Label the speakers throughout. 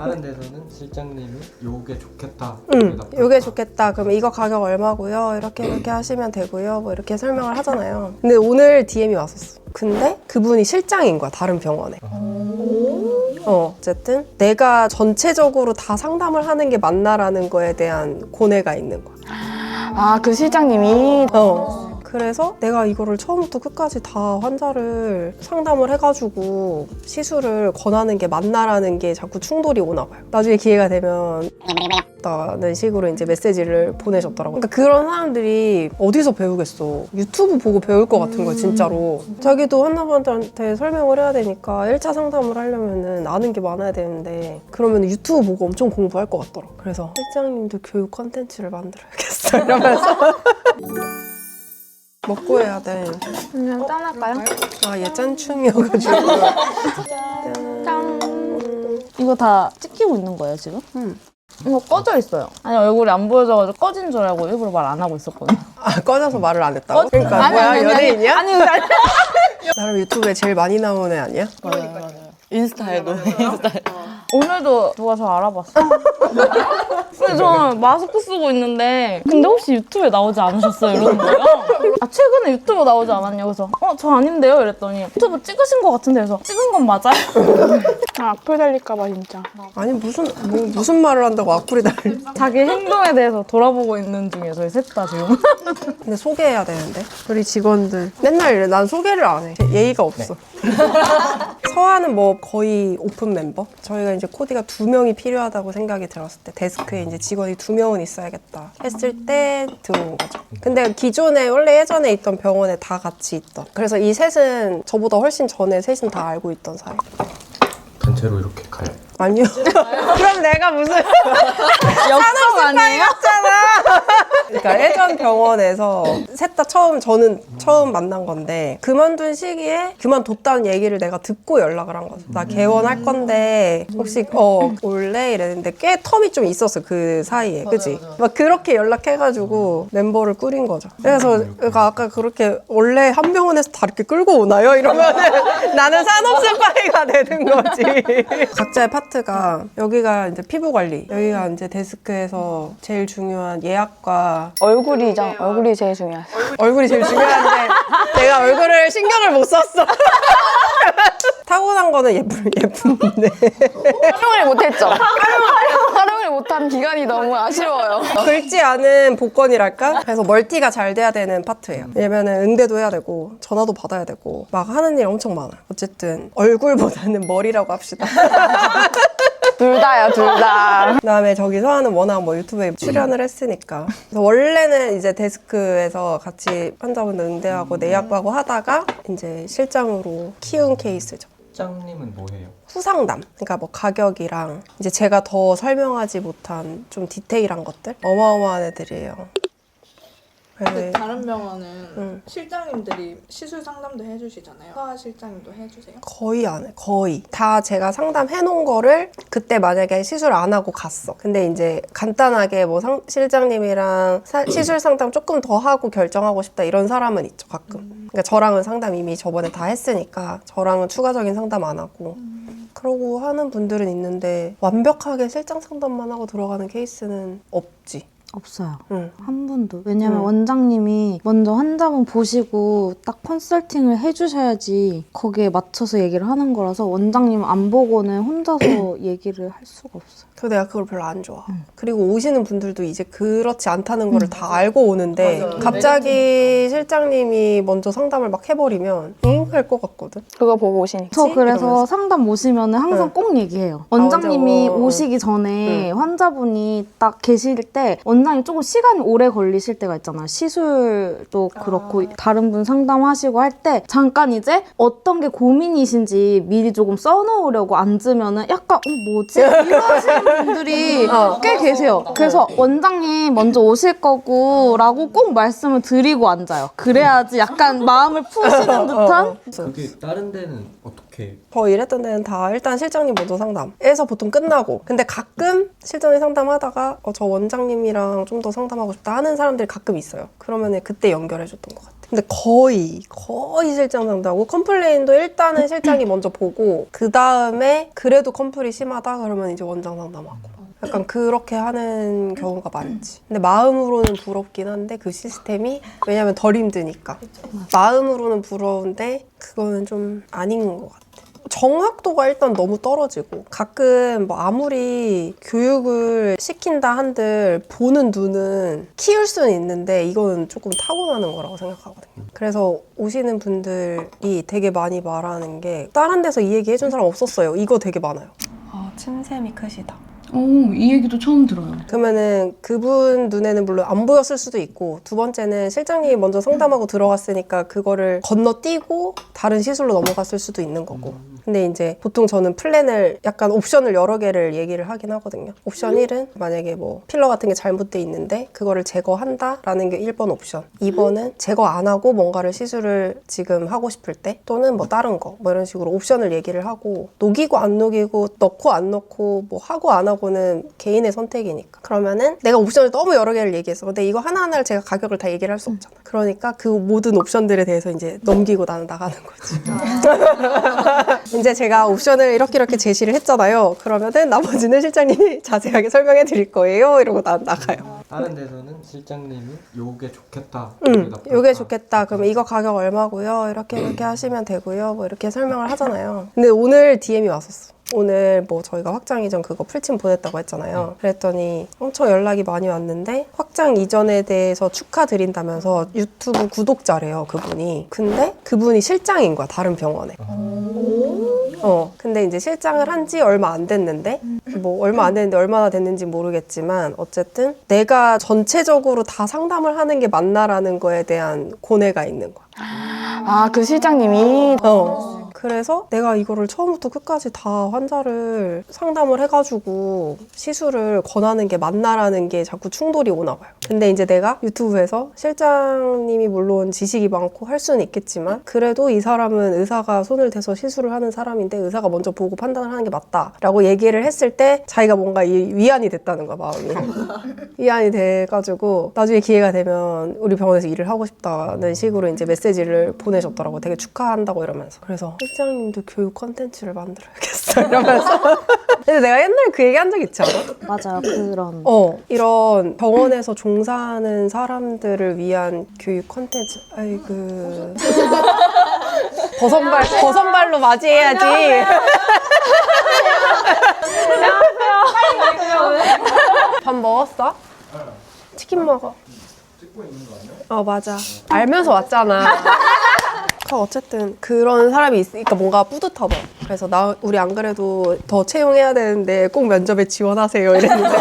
Speaker 1: 다른 데서는 실장님이 요게 좋겠다.
Speaker 2: 요게 좋겠다. 그럼 이거 가격 얼마고요? 이렇게 하시면 되고요. 뭐 이렇게 설명을 하잖아요. 근데 오늘 DM이 왔었어. 근데 그분이 실장인 거야, 다른 병원에. 어쨌든 내가 전체적으로 다 상담을 하는 게 맞나라는 거에 대한 고뇌가 있는 거야.
Speaker 3: 아, 그 실장님이?
Speaker 2: 그래서 내가 이거를 처음부터 끝까지 다 환자를 상담을 해가지고 시술을 권하는 게 맞나라는 게 자꾸 충돌이 오나 봐요. 나중에 기회가 되면 라는 식으로 이제 메시지를 보내셨더라고요. 그러니까 그런 사람들이 어디서 배우겠어. 유튜브 보고 배울 것 같은 거예요, 진짜로. 자기도 환자분들한테 설명을 해야 되니까 1차 상담을 하려면은 아는 게 많아야 되는데 그러면 유튜브 보고 엄청 공부할 것 같더라고요. 그래서 실장님도 교육 컨텐츠를 만들어야겠어 이러면서 먹고 해야 돼.
Speaker 3: 그냥 짠할까요?
Speaker 2: 아, 얘 짠충이어가지고.
Speaker 3: 짠. 이거 다 찍히고 있는 거예요, 지금?
Speaker 2: 응.
Speaker 3: 이거 꺼져 있어요. 아니, 얼굴이 안 보여져가지고 꺼진 줄 알고 일부러 말 안 하고 있었거든요.
Speaker 2: 아, 꺼져서 말을 안 했다고? 그러니까 뭐야, 연예인이야?
Speaker 3: 아니, 아니.
Speaker 2: 나름 유튜브에 제일 많이 나오는 애 아니야?
Speaker 3: 맞아요. 인스타에도. 오늘도 누가 저 알아봤어. 근데 저는 마스크 쓰고 있는데 근데 혹시 유튜브에 나오지 않으셨어요? 이러는 거예요. 아, 최근에 유튜브 나오지 않았냐고 그래서 저 아닌데요? 이랬더니 유튜브 찍으신 것 같은데 그래서 찍은 건 맞아요?
Speaker 4: 아, 악플 달릴까봐 진짜.
Speaker 2: 아니, 무슨 말을 한다고 악플이 달리.
Speaker 3: 자기 행동에 대해서 돌아보고 있는 중에 저희 셋 다 지금.
Speaker 2: 근데 소개해야 되는데. 우리 직원들. 맨날 이래. 난 소개를 안 해. 예의가 없어. 서하는 뭐 거의 오픈 멤버? 저희가 이제 코디가 2명이 필요하다고 생각이 들었을 때 데스크에 이제 직원이 2명은 있어야겠다 했을 때 들어온 거죠. 근데 기존에 원래 예전에 있던 병원에 다 같이 있던. 그래서 이 셋은 저보다 훨씬 전에 셋은 다 알고 있던 사이.
Speaker 1: 단체로 이렇게 가요.
Speaker 2: 아니요. 그럼 내가 무슨
Speaker 3: 역성 아니에요?
Speaker 2: 그러니까 예전 병원에서 셋 다 저는 처음 만난 건데 그만둔 시기에 그만뒀다는 얘기를 내가 듣고 연락을 한 거죠. 나 개원할 건데 혹시 올래? 이랬는데 꽤 텀이 좀 있었어, 그 사이에. 그지? 막 그렇게 연락해가지고 멤버를 꾸린 거죠. 그래서 아까 그렇게 원래 한 병원에서 다 이렇게 끌고 오나요? 이러면은 나는 산업스파이가 되는 거지. 각자의 파트가 여기가 이제 피부 관리, 여기가 이제 데스크에서 제일 중요한 예약과
Speaker 4: 얼굴이죠. 얼굴이 제일 중요해요.
Speaker 2: 얼굴이 제일 중요한데 내가 얼굴을 신경을 못 썼어. 타고난 거는 예쁜데
Speaker 4: 활용을 못했죠. 활용을 못한 기간이 너무 아쉬워요.
Speaker 2: 긁지 않은 복권이랄까? 그래서 멀티가 잘 돼야 되는 파트예요. 왜냐면은 응대도 해야 되고 전화도 받아야 되고 막 하는 일 엄청 많아요. 어쨌든 얼굴보다는 머리라고 합시다.
Speaker 4: 둘 다요, 둘 다.
Speaker 2: 그다음에 저기 서하는 워낙 뭐 유튜브에 출연을 했으니까 그래서 원래는 이제 데스크에서 같이 환자분들 응대하고 내약하고 하다가 이제 실장으로 키운 케이스죠.
Speaker 1: 실장님은 뭐해요?
Speaker 2: 후상담, 그러니까 뭐 가격이랑 이제 제가 더 설명하지 못한 좀 디테일한 것들 어마어마한 애들이에요.
Speaker 5: 근데 다른 병원은 실장님들이 시술 상담도 해주시잖아요. 서하 실장님도 해주세요?
Speaker 2: 거의 안 해. 거의. 다 제가 상담해 놓은 거를 그때 만약에 시술 안 하고 갔어. 근데 이제 간단하게 뭐 실장님이랑 시술 상담 조금 더 하고 결정하고 싶다 이런 사람은 있죠, 가끔. 그러니까 저랑은 상담 이미 저번에 다 했으니까 저랑은 추가적인 상담 안 하고. 그러고 하는 분들은 있는데 완벽하게 실장 상담만 하고 들어가는 케이스는 없지.
Speaker 6: 없어요.
Speaker 2: 응.
Speaker 6: 한 분도. 왜냐면 원장님이 먼저 환자분 보시고 딱 컨설팅을 해주셔야지 거기에 맞춰서 얘기를 하는 거라서 원장님 안 보고는 혼자서 얘기를 할 수가 없어요.
Speaker 2: 그래서 내가 그걸 별로 안 좋아. 그리고 오시는 분들도 이제 그렇지 않다는 거를 다 알고 오는데 갑자기 실장님이 먼저 상담을 막 해버리면 할 것 같거든.
Speaker 4: 그거 보고 오시니까.
Speaker 6: 저 그래서
Speaker 2: 이러면서.
Speaker 6: 상담 오시면 항상
Speaker 2: 응.
Speaker 6: 꼭 얘기해요. 원장님이
Speaker 2: 먼저,
Speaker 6: 오시기 전에 환자분이 딱 계실 때 원장님 조금 시간이 오래 걸리실 때가 있잖아요. 시술도 그렇고 다른 분 상담하시고 할 때 잠깐 이제 어떤 게 고민이신지 미리 조금 써놓으려고 앉으면은 약간 뭐지? 이러시는 분들이 꽤 계세요. 그래서 원장님 먼저 오실 거고 라고 꼭 말씀을 드리고 앉아요. 그래야지 약간 마음을 푸시는 듯한?
Speaker 1: 그게 다른 데는 어떻게?
Speaker 2: 저 일했던 데는 다 일단 실장님 먼저 상담에서 보통 끝나고 근데 가끔 실장님 상담하다가 저 원장님이랑 좀 더 상담하고 싶다 하는 사람들이 가끔 있어요. 그러면 그때 연결해줬던 것 같아. 근데 거의 실장 상담하고 컴플레인도 일단은 실장이 먼저 보고 그 다음에 그래도 컴플이 심하다 그러면 이제 원장 상담하고 약간 그렇게 하는 경우가 많지. 근데 마음으로는 부럽긴 한데 그 시스템이 왜냐면 덜 힘드니까. 마음으로는 부러운데 그거는 좀 아닌 것 같아. 정확도가 일단 너무 떨어지고 가끔 뭐 아무리 교육을 시킨다 한들 보는 눈은 키울 수는 있는데 이거는 조금 타고나는 거라고 생각하거든요. 그래서 오시는 분들이 되게 많이 말하는 게 다른 데서 이 얘기 해준 사람 없었어요. 이거 되게 많아요. 침샘이 크시다.
Speaker 3: 이 얘기도 처음 들어요.
Speaker 2: 그러면은 그분 눈에는 물론 안 보였을 수도 있고 두 번째는 실장님이 먼저 상담하고 들어갔으니까 그거를 건너뛰고 다른 시술로 넘어갔을 수도 있는 거고. 근데 이제 보통 저는 플랜을 약간 옵션을 여러 개를 얘기를 하긴 하거든요. 옵션 1은 만약에 뭐 필러 같은 게 잘못돼 있는데 그거를 제거한다라는 게 1번 옵션. 2번은 제거 안 하고 뭔가를 시술을 지금 하고 싶을 때 또는 뭐 다른 거 뭐 이런 식으로 옵션을 얘기를 하고 녹이고 안 녹이고 넣고 안 넣고 뭐 하고 안 하고는 개인의 선택이니까. 그러면은 내가 옵션을 너무 여러 개를 얘기했어. 근데 이거 하나하나를 제가 가격을 다 얘기를 할 수 없잖아. 그러니까 그 모든 옵션들에 대해서 이제 넘기고 나는 나가는 거지. 이제 제가 옵션을 이렇게 제시를 했잖아요. 그러면은 나머지는 실장님이 자세하게 설명해 드릴 거예요. 이러고 난 나가요.
Speaker 1: 다른 데서는 실장님이 요게 좋겠다.
Speaker 2: 요게 좋겠다. 그러면 이거 가격 얼마고요? 이렇게 하시면 되고요. 뭐 이렇게 설명을 하잖아요. 근데 오늘 DM이 왔었어. 오늘 뭐 저희가 확장 이전 그거 풀침 보냈다고 했잖아요. 그랬더니 엄청 연락이 많이 왔는데 확장 이전에 대해서 축하드린다면서 유튜브 구독자래요, 그분이. 근데 그분이 실장인 거야, 다른 병원에. 근데 이제 실장을 한 지 얼마 안 됐는데 뭐 얼마 안 됐는데 얼마나 됐는지 모르겠지만 어쨌든 내가 전체적으로 다 상담을 하는 게 맞나라는 거에 대한 고뇌가 있는 거야.
Speaker 4: 그 실장님이
Speaker 2: 그래서 내가 이거를 처음부터 끝까지 다 환자를 상담을 해가지고 시술을 권하는 게 맞나라는 게 자꾸 충돌이 오나 봐요. 근데 이제 내가 유튜브에서 실장님이 물론 지식이 많고 할 수는 있겠지만 그래도 이 사람은 의사가 손을 대서 시술을 하는 사람인데 의사가 먼저 보고 판단을 하는 게 맞다라고 얘기를 했을 때 자기가 뭔가 위안이 됐다는 거야, 마음이. 위안이 돼가지고 나중에 기회가 되면 우리 병원에서 일을 하고 싶다는 식으로 이제 메시지를 보내줬더라고. 되게 축하한다고 이러면서. 그래서 실장님도 교육 콘텐츠를 만들어야겠어 이러면서. 근데 내가 옛날에 그 얘기 한 적 있지 않아?
Speaker 6: 맞아요. 그런.
Speaker 2: 이런 병원에서 종사하는 사람들을 위한 교육 콘텐츠. 아이고. 버선발로 맞이해야지. 밥 먹었어? 치킨 먹어.
Speaker 1: 찍고 있는 거 아니야?
Speaker 2: 맞아. 알면서 왔잖아. 어쨌든 그런 사람이 있으니까 뭔가 뿌듯하더라. 그래서 우리 안 그래도 더 채용해야 되는데 꼭 면접에 지원하세요 이랬는데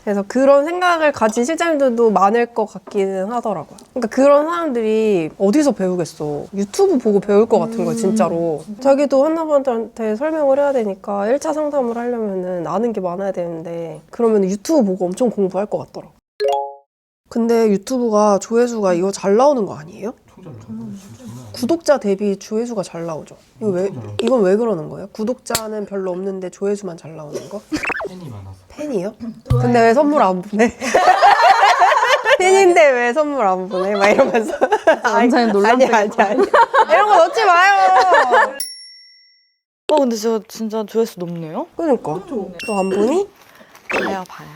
Speaker 2: 그래서 그런 생각을 가진 실장님들도 많을 것 같기는 하더라고요. 그러니까 그런 사람들이 어디서 배우겠어. 유튜브 보고 배울 것 같은 거야 진짜로. 자기도 환자분들한테 설명을 해야 되니까 1차 상담을 하려면은 아는 게 많아야 되는데 그러면 유튜브 보고 엄청 공부할 것 같더라고. 근데 유튜브가 조회수가 이거 잘 나오는 거 아니에요? 구독자 대비 조회수가 잘 나오죠. 이건 왜 그러는 거예요? 구독자는 별로 없는데 조회수만 잘 나오는 거?
Speaker 1: 팬이 많아서.
Speaker 2: 팬이요? 근데 왜 선물 안 보내? 팬인데 왜 선물 안 보내? 막 이러면서.
Speaker 3: 원장님 논란
Speaker 2: 아니야. 이런 거 넣지 마요.
Speaker 4: 근데 저 진짜 조회수 높네요?
Speaker 2: 그러니까. 너 안 보니?
Speaker 4: 봐요.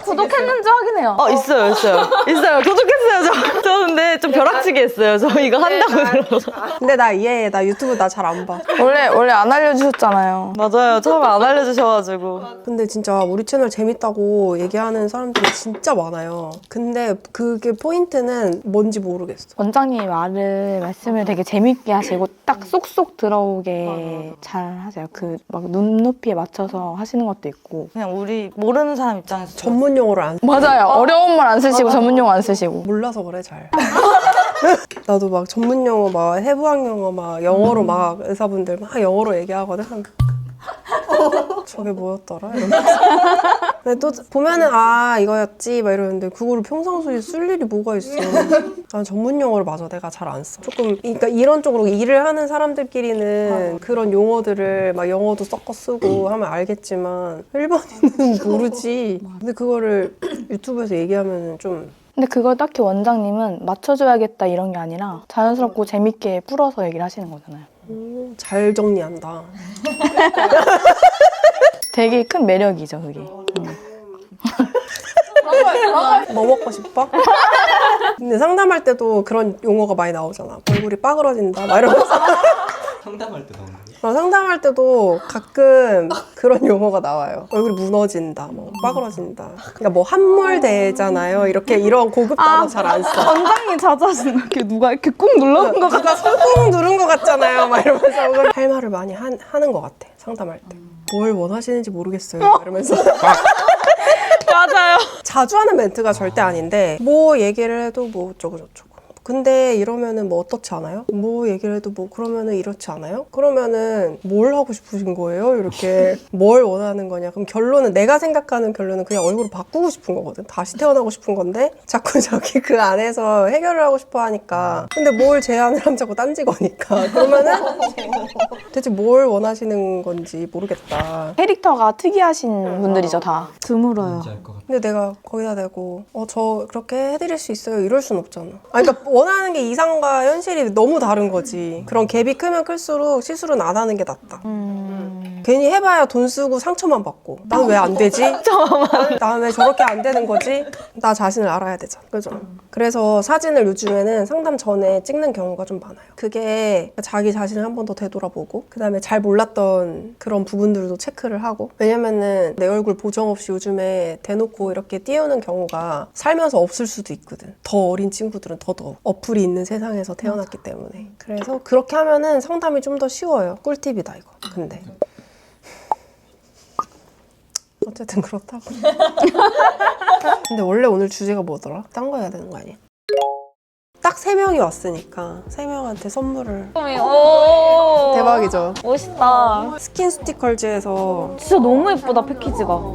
Speaker 3: 구독했는지 확인해요.
Speaker 4: 있어요. 구독했어요, 저 근데 좀 벼락치기 했어요. 저 이거 한다고 들어서.
Speaker 2: 근데 나 이해해. 나 유튜브 나 잘 안 봐.
Speaker 4: 원래 안 알려주셨잖아요. 맞아요. 처음에 안 알려주셔가지고.
Speaker 2: 근데 진짜 우리 채널 재밌다고 얘기하는 사람들이 진짜 많아요. 근데 그게 포인트는 뭔지 모르겠어.
Speaker 4: 원장님이 말씀을 되게 재밌게 하시고 딱 쏙쏙 들어오게 잘 하세요. 그 막 눈높이에 맞춰서 하시는 것도 있고. 그냥 우리 모르는 사람 입장에서
Speaker 2: 전문 용어를 안
Speaker 4: 맞아요. 어려운 말 안 쓰시고 전문 용어 안 쓰시고.
Speaker 2: 몰라서 그래 잘. 나도 막 전문 용어 막 해부학 용어 막 영어로 막 의사분들 막 영어로 얘기하거든. 저게 뭐였더라? 이러면서. 근데 또 보면은 이거였지 막 이러는데 그거를 평상시에 쓸 일이 뭐가 있어. 난 전문 용어를 맞아 내가 잘 안 써. 조금 그러니까 이런 쪽으로 일을 하는 사람들끼리는 그런 용어들을 막 영어도 섞어 쓰고 하면 알겠지만 일반인은 모르지. 근데 그거를 유튜브에서 얘기하면은 좀
Speaker 4: 근데 그걸 딱히 원장님은 맞춰줘야겠다 이런 게 아니라 자연스럽고 재밌게 풀어서 얘기를 하시는 거잖아요.
Speaker 2: 잘 정리한다.
Speaker 4: 되게 큰 매력이죠, 그게.
Speaker 2: 뭐 먹고 싶어? 근데 상담할 때도 그런 용어가 많이 나오잖아. 얼굴이 빠그러진다 막 이러면서.
Speaker 1: 상담할 때 나오는 거예요?
Speaker 2: 상담할 때도 가끔 그런 용어가 나와요. 얼굴이 무너진다, 뭐 빠그러진다. 그러니까 뭐 함몰되잖아요. 이런 고급 단어 잘 안 써.
Speaker 4: 원장님 자주 하시는 거 이렇게 누가 이렇게 꾹 눌러놓은 거
Speaker 2: 누가 손꾹 누른 것 같잖아요. 막 이러면서 할 말을 많이 하는 것 같아. 상담할 때. 뭘 원하시는지 모르겠어요. 막 이러면서.
Speaker 4: 맞아요.
Speaker 2: 자주 하는 멘트가 절대 아닌데 뭐 얘기를 해도 뭐 어쩌고 저쩌고. 근데 이러면은 뭐 어떻지 않아요? 뭐 얘기를 해도 뭐 그러면은 이렇지 않아요? 그러면은 뭘 하고 싶으신 거예요? 이렇게 뭘 원하는 거냐? 그럼 결론은 내가 생각하는 결론은 그냥 얼굴을 바꾸고 싶은 거거든. 다시 태어나고 싶은 건데 자꾸 저기 그 안에서 해결을 하고 싶어 하니까 근데 뭘 제안을 하면 자꾸 딴지거니까 그러면은 대체 뭘 원하시는 건지 모르겠다.
Speaker 4: 캐릭터가 특이하신 분들이죠, 다.
Speaker 6: 드물어요.
Speaker 1: 뭔지 알 것 같아.
Speaker 2: 근데 내가 거기다 대고 저 그렇게 해드릴 수 있어요 이럴 순 없잖아. 아니, 그러니까 원하는 게 이상과 현실이 너무 다른 거지. 그런 갭이 크면 클수록 시술은 안 하는 게 낫다. 괜히 해봐야 돈 쓰고 상처만 받고 난 왜 안 되지? 난 왜 저렇게 안 되는 거지? 나 자신을 알아야 되잖아. 그죠? 그래서 사진을 요즘에는 상담 전에 찍는 경우가 좀 많아요. 그게 자기 자신을 한 번 더 되돌아보고 그 다음에 잘 몰랐던 그런 부분들도 체크를 하고 왜냐면은 내 얼굴 보정 없이 요즘에 대놓고 이렇게 띄우는 경우가 살면서 없을 수도 있거든. 더 어린 친구들은 더더욱 어플이 있는 세상에서 태어났기 때문에 그래서 그렇게 하면은 상담이 좀 더 쉬워요. 꿀팁이다 이거. 근데 어쨌든 그렇다고. 근데 원래 오늘 주제가 뭐더라? 딴 거 해야 되는 거 아니야? 딱 3명이 왔으니까 3명한테 선물을.
Speaker 4: 오,
Speaker 2: 대박이죠?
Speaker 4: 멋있다.
Speaker 2: 스킨 스티컬즈에서
Speaker 4: 진짜 너무 예쁘다, 패키지가.